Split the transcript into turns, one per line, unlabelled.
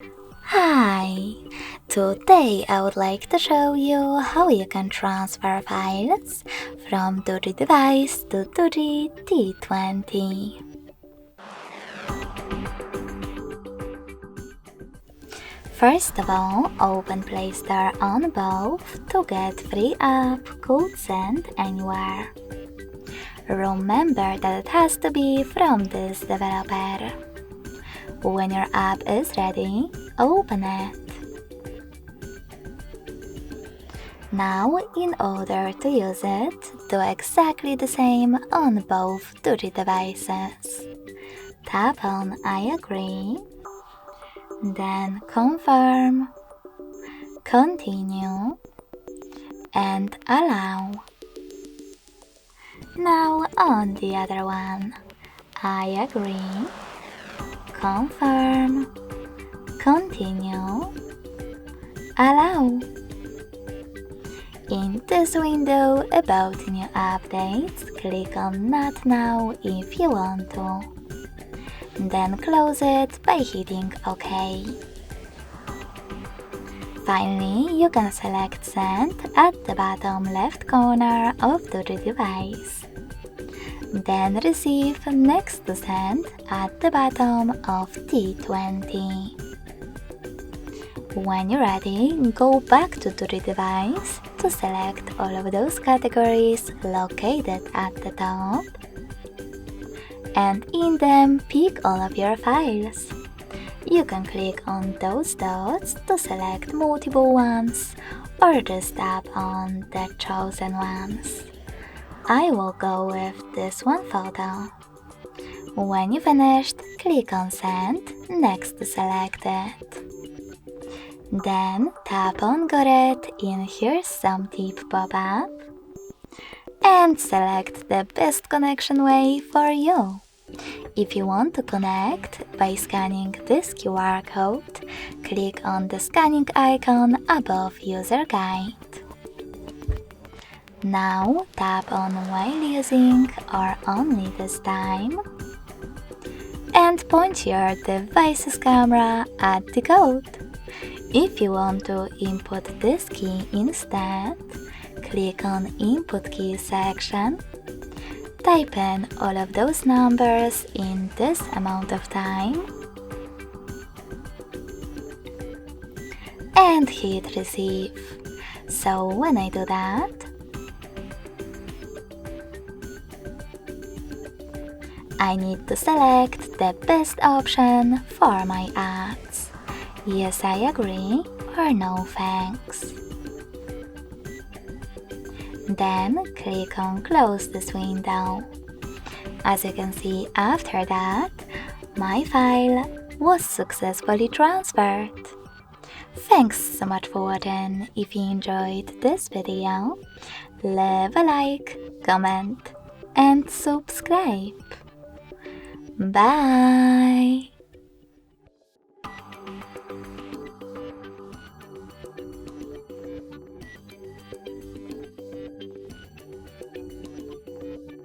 Hi! Today I would like to show you how you can transfer files from DOOGEE device to DOOGEE T20. First of all, open Play Store on both to get free app called Send Anywhere. Remember that it has to be from this developer. When your app is ready, open it. Now, in order to use it, do exactly the same on both DOOGEE devices. Tap on I agree, then confirm, continue, and allow. Now on the other one, I agree, confirm, continue, allow. In this window about new updates, click on Not Now if you want to. Then close it by hitting OK. Finally, you can select Send at the bottom left corner of the device. Then Receive next to Send at the bottom of T20. When you're ready, go back to the device to select all of those categories located at the top, and in them pick all of your files. You can click on those dots to select multiple ones or just tap on the chosen ones. I will go with this one photo. When you finished, click on Send next to select it. Then tap on Got It in Here's Some Tip pop-up and select the best connection way for you. If you want to connect by scanning this QR code, click on the scanning icon above User Guide. Now tap on While Using or Only This Time and point your device's camera at the code. If you want to input this key instead, click on Input Key section, type in all of those numbers in this amount of time, and hit Receive. So when I do that, I need to select the best option for my ads. Yes, I agree, or no thanks. Then click on Close this window. As you can see after that, my file was successfully transferred. Thanks so much for watching. If you enjoyed this video, leave a like, comment, and subscribe. Bye!